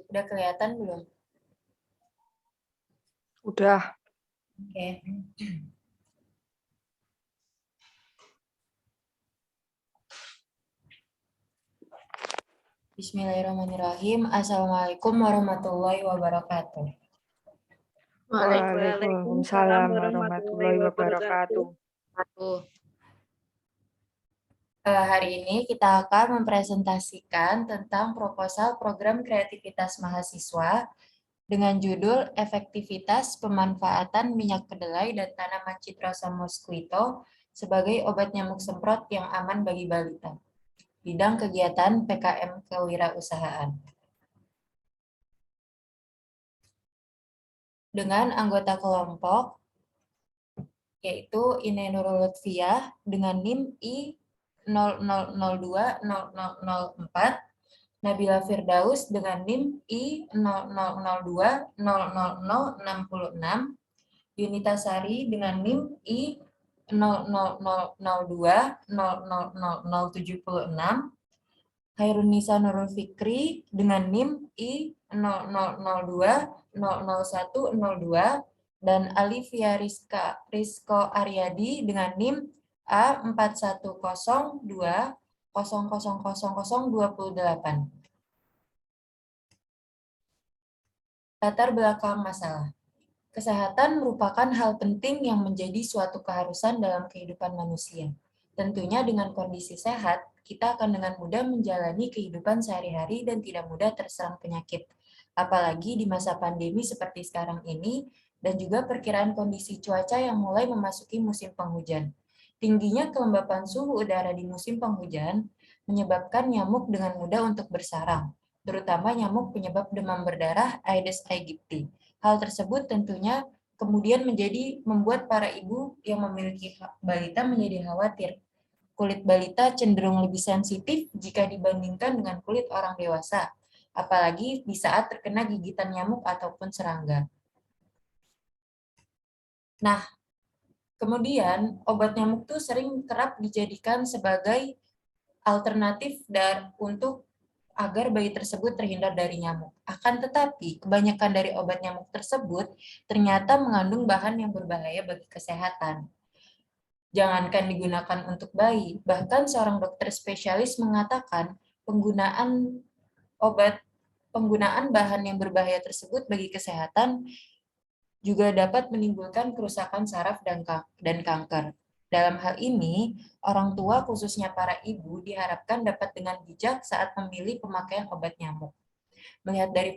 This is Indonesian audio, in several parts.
Udah kelihatan belum? Udah. Oke. Bismillahirrahmanirrahim. Assalamualaikum warahmatullahi wabarakatuh. Waalaikumsalam warahmatullahi wabarakatuh. Hari ini kita akan mempresentasikan tentang proposal program kreativitas mahasiswa dengan judul Efektivitas Pemanfaatan Minyak Kedelai dan Tanaman Citrusum mosquito sebagai obat nyamuk semprot yang aman bagi balita. Bidang kegiatan PKM Kewirausahaan. Dengan anggota kelompok yaitu Ine Nurul Lutfiyah dengan NIM I00020004, Nabila Firdaus dengan NIM I0002000666, Yunita Sari dengan NIM I0002000076, Hairunisa Nurul Fikri dengan NIM I0002000102, dan Alivia Rizko Aryadi dengan NIM A4102000028. Latar belakang masalah. Kesehatan merupakan hal penting yang menjadi suatu keharusan dalam kehidupan manusia. Tentunya dengan kondisi sehat, kita akan dengan mudah menjalani kehidupan sehari-hari dan tidak mudah terserang penyakit. Apalagi di masa pandemi seperti sekarang ini, dan juga perkiraan kondisi cuaca yang mulai memasuki musim penghujan. Tingginya kelembapan suhu udara di musim penghujan menyebabkan nyamuk dengan mudah untuk bersarang, terutama nyamuk penyebab demam berdarah Aedes aegypti. Hal tersebut tentunya kemudian membuat para ibu yang memiliki balita menjadi khawatir. Kulit balita cenderung lebih sensitif jika dibandingkan dengan kulit orang dewasa, apalagi di saat terkena gigitan nyamuk ataupun serangga. Nah, kemudian obat nyamuk itu sering kerap dijadikan sebagai alternatif untuk agar bayi tersebut terhindar dari nyamuk. Akan tetapi, kebanyakan dari obat nyamuk tersebut ternyata mengandung bahan yang berbahaya bagi kesehatan. Jangankan digunakan untuk bayi, bahkan seorang dokter spesialis mengatakan penggunaan bahan yang berbahaya tersebut bagi kesehatan juga dapat menimbulkan kerusakan saraf dan kanker. Dalam hal ini, orang tua khususnya para ibu diharapkan dapat dengan bijak saat memilih pemakaian obat nyamuk. Melihat dari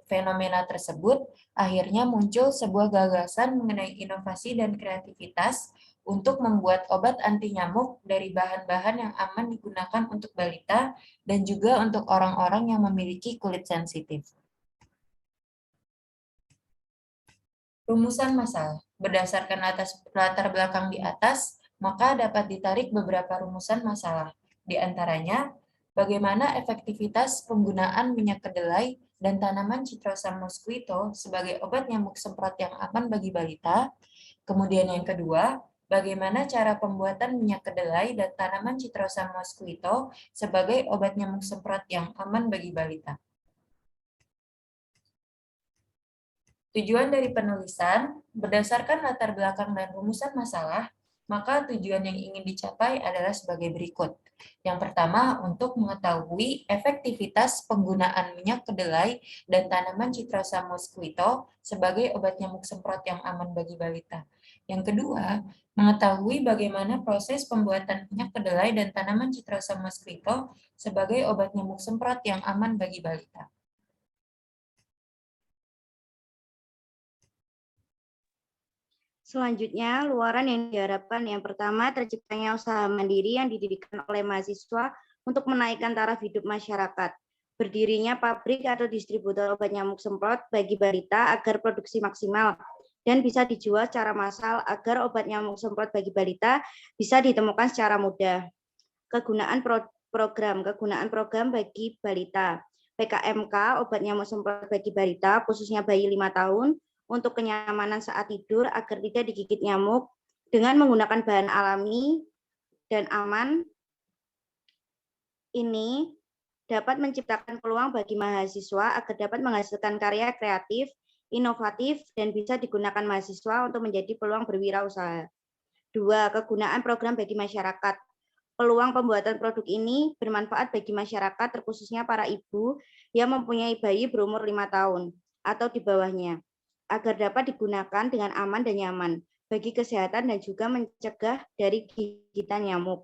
fenomena tersebut, akhirnya muncul sebuah gagasan mengenai inovasi dan kreativitas untuk membuat obat anti nyamuk dari bahan-bahan yang aman digunakan untuk balita dan juga untuk orang-orang yang memiliki kulit sensitif. Rumusan masalah. Berdasarkan latar belakang di atas, maka dapat ditarik beberapa rumusan masalah. Di antaranya, bagaimana efektivitas penggunaan minyak kedelai dan tanaman Citrusum mosquito sebagai obat nyamuk semprot yang aman bagi balita. Kemudian yang kedua, bagaimana cara pembuatan minyak kedelai dan tanaman Citrusum mosquito sebagai obat nyamuk semprot yang aman bagi balita. Tujuan dari penulisan, berdasarkan latar belakang dan rumusan masalah, maka tujuan yang ingin dicapai adalah sebagai berikut. Yang pertama, untuk mengetahui efektivitas penggunaan minyak kedelai dan tanaman Citrusum mosquito sebagai obat nyamuk semprot yang aman bagi balita. Yang kedua, mengetahui bagaimana proses pembuatan minyak kedelai dan tanaman Citrusum mosquito sebagai obat nyamuk semprot yang aman bagi balita. Selanjutnya, luaran yang diharapkan yang pertama terciptanya usaha mandiri yang didirikan oleh mahasiswa untuk menaikkan taraf hidup masyarakat. Berdirinya pabrik atau distributor obat nyamuk semprot bagi balita agar produksi maksimal dan bisa dijual secara massal agar obat nyamuk semprot bagi balita bisa ditemukan secara mudah. Kegunaan program bagi balita. PKMK obat nyamuk semprot bagi balita khususnya bayi 5 tahun untuk kenyamanan saat tidur agar tidak digigit nyamuk dengan menggunakan bahan alami dan aman ini dapat menciptakan peluang bagi mahasiswa agar dapat menghasilkan karya kreatif, inovatif, dan bisa digunakan mahasiswa untuk menjadi peluang berwirausaha. 2. Kegunaan program bagi masyarakat. Peluang pembuatan produk ini bermanfaat bagi masyarakat, terkhususnya para ibu yang mempunyai bayi berumur 5 tahun atau di bawahnya, agar dapat digunakan dengan aman dan nyaman bagi kesehatan dan juga mencegah dari gigitan nyamuk.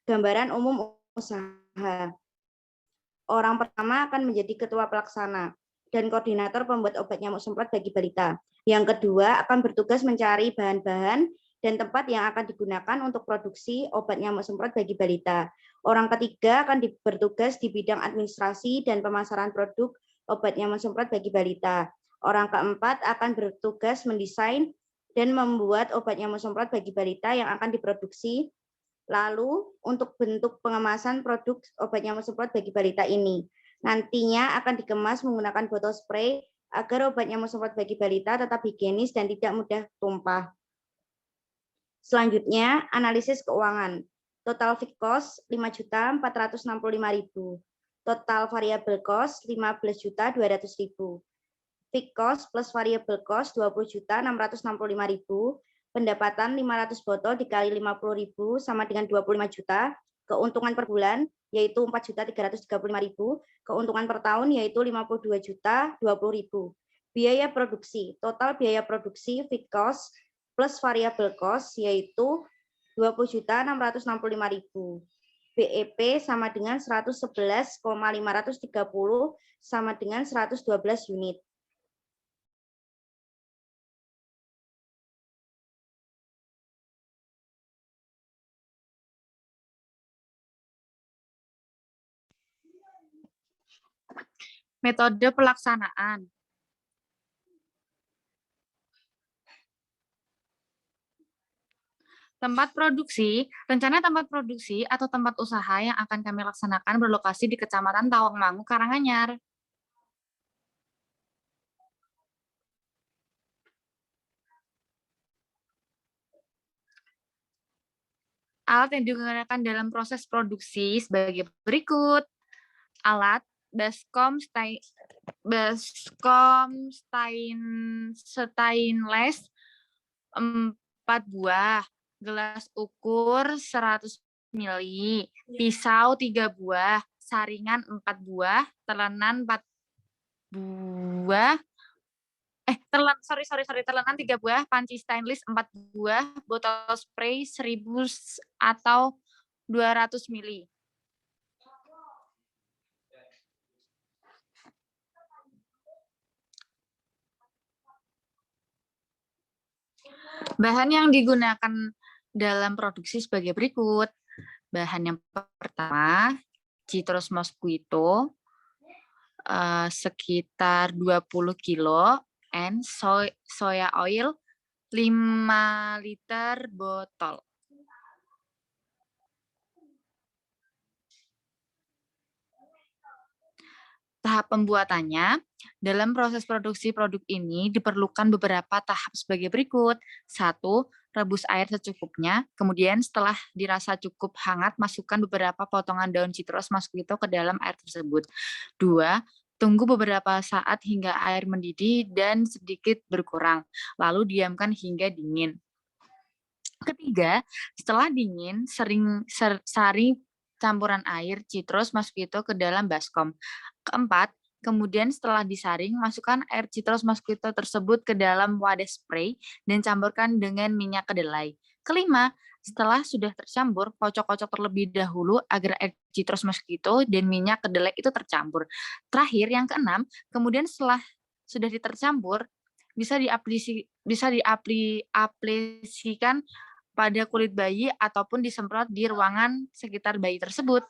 Gambaran umum usaha. Orang pertama akan menjadi ketua pelaksana dan koordinator pembuat obat nyamuk semprot bagi balita. Yang kedua akan bertugas mencari bahan-bahan dan tempat yang akan digunakan untuk produksi obat nyamuk semprot bagi balita. Orang ketiga akan bertugas di bidang administrasi dan pemasaran produk obat nyamuk semprot bagi balita. Orang keempat akan bertugas mendesain dan membuat obat nyamuk semprot bagi balita yang akan diproduksi. Lalu untuk bentuk pengemasan produk obat nyamuk semprot bagi balita ini, nantinya akan dikemas menggunakan botol spray agar obat nyamuk semprot bagi balita tetap higienis dan tidak mudah tumpah. Selanjutnya, analisis keuangan. Total fixed cost 5.465.000. Total variable cost 15.200.000. Fixed cost plus variable cost 20.665.000. Pendapatan 500 botol dikali 50.000 sama dengan 25 juta. Keuntungan per bulan yaitu 4.335.000. Keuntungan per tahun yaitu 52.020.000. Biaya produksi, total biaya produksi fixed cost plus variable cost yaitu 20.665.000. BEP sama dengan 111,530 sama dengan 112 unit. Metode pelaksanaan. Tempat produksi, rencana tempat produksi atau tempat usaha yang akan kami laksanakan berlokasi di Kecamatan Tawangmangu, Karanganyar. Alat yang digunakan dalam proses produksi sebagai berikut. Alat baskom stainless 4 buah, gelas ukur 100 ml, pisau 3 buah, saringan 4 buah, telenan 4 buah, telenan 3 buah, panci stainless 4 buah, botol spray 1000 atau 200 ml. Bahan yang digunakan dalam produksi sebagai berikut. Bahan yang pertama, citrus mosquito, sekitar 20 kilo, and soya oil 5 liter botol. Tahap pembuatannya, dalam proses produksi produk ini diperlukan beberapa tahap sebagai berikut. 1. Rebus air secukupnya, kemudian setelah dirasa cukup hangat, masukkan beberapa potongan daun citrus mosquito ke dalam air tersebut. 2. Tunggu beberapa saat hingga air mendidih dan sedikit berkurang, lalu diamkan hingga dingin. 3. Setelah dingin, saring campuran air citrus mosquito ke dalam baskom. 4. Kemudian setelah disaring, masukkan air citrus mosquito tersebut ke dalam wadah spray dan campurkan dengan minyak kedelai. 5. Setelah sudah tercampur, kocok-kocok terlebih dahulu agar air citrus mosquito dan minyak kedelai itu tercampur. Terakhir, yang 6, kemudian setelah sudah tercampur, bisa diaplikasikan pada kulit bayi ataupun disemprot di ruangan sekitar bayi tersebut.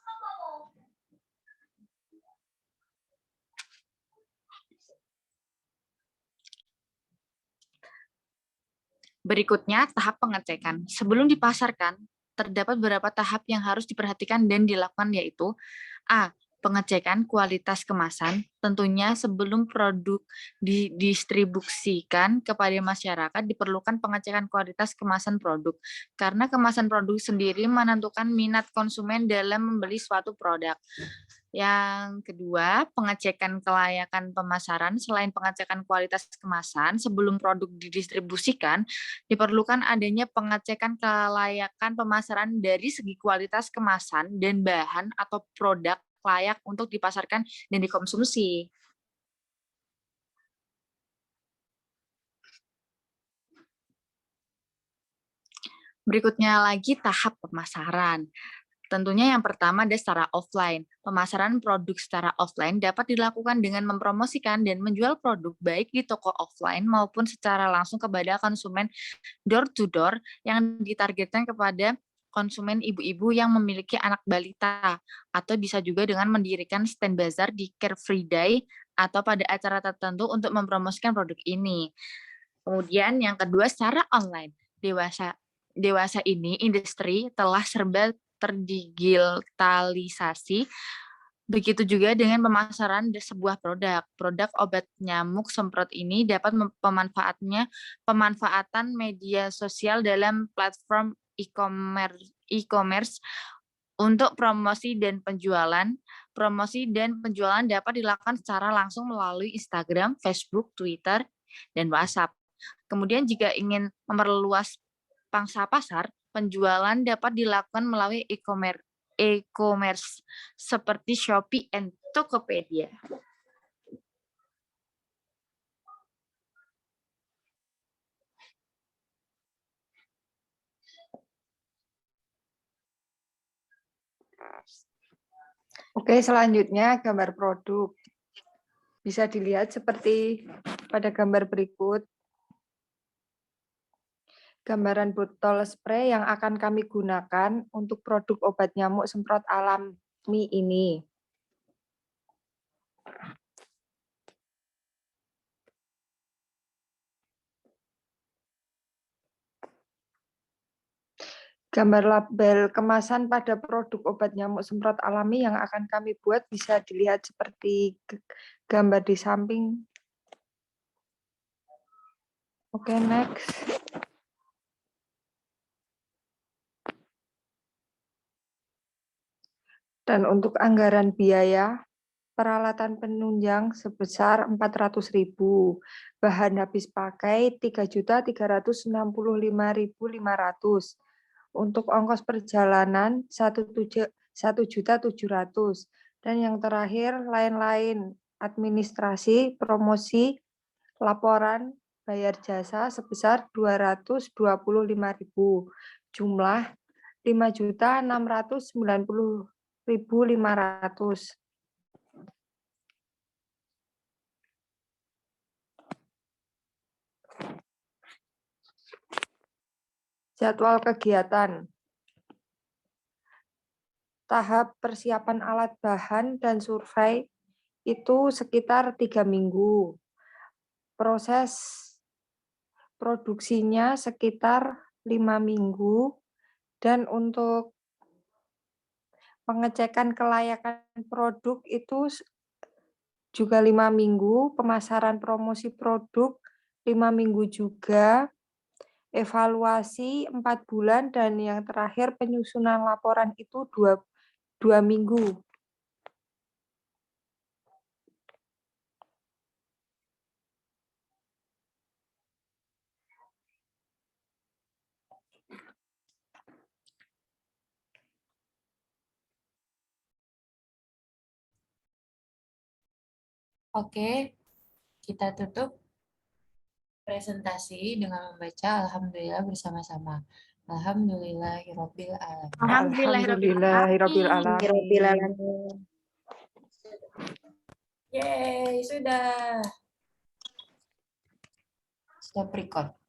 Berikutnya, tahap pengecekan. Sebelum dipasarkan, terdapat beberapa tahap yang harus diperhatikan dan dilakukan, yaitu A. Pengecekan kualitas kemasan, tentunya sebelum produk didistribusikan kepada masyarakat diperlukan pengecekan kualitas kemasan produk, karena kemasan produk sendiri menentukan minat konsumen dalam membeli suatu produk. Yang kedua, pengecekan kelayakan pemasaran. Selain pengecekan kualitas kemasan, sebelum produk didistribusikan, diperlukan adanya pengecekan kelayakan pemasaran dari segi kualitas kemasan dan bahan atau produk layak untuk dipasarkan dan dikonsumsi. Berikutnya lagi tahap pemasaran. Tentunya yang pertama ada secara offline. Pemasaran produk secara offline dapat dilakukan dengan mempromosikan dan menjual produk baik di toko offline maupun secara langsung kepada konsumen door to door yang ditargetkan kepada konsumen ibu-ibu yang memiliki anak balita, atau bisa juga dengan mendirikan stand bazar di Care Free Day atau pada acara tertentu untuk mempromosikan produk ini. Kemudian yang kedua secara online. Dewasa ini industri telah serba terdigitalisasi. Begitu juga dengan pemasaran sebuah produk. Produk obat nyamuk semprot ini dapat pemanfaatan media sosial dalam platform e-commerce untuk promosi dan penjualan. Promosi dan penjualan dapat dilakukan secara langsung melalui Instagram, Facebook, Twitter, dan WhatsApp. Kemudian jika ingin memperluas pangsa pasar, penjualan dapat dilakukan melalui e-commerce seperti Shopee and Tokopedia. Oke, selanjutnya gambar produk. Bisa dilihat seperti pada gambar berikut. Gambaran botol spray yang akan kami gunakan untuk produk obat nyamuk semprot alami ini. Gambar label kemasan pada produk obat nyamuk semprot alami yang akan kami buat bisa dilihat seperti gambar di samping. Oke, next. Dan untuk anggaran biaya, peralatan penunjang sebesar 400.000, bahan habis pakai 3.365.500, untuk ongkos perjalanan 1.700.000, dan yang terakhir lain-lain, administrasi, promosi, laporan, bayar jasa sebesar 225.000, jumlah 5.690.500. Jadwal kegiatan. Tahap persiapan alat bahan dan survei itu sekitar 3 minggu. Proses produksinya sekitar 5 minggu. Dan untuk pengecekan kelayakan produk itu juga 5 minggu. Pemasaran promosi produk 5 minggu juga. Evaluasi 4 bulan, dan yang terakhir penyusunan laporan itu 2 minggu. Oke, kita tutup presentasi dengan membaca Alhamdulillah bersama-sama. Alhamdulillahirabbil alamin. Alhamdulillahirabbil alamin. Yeay, sudah. Stop record.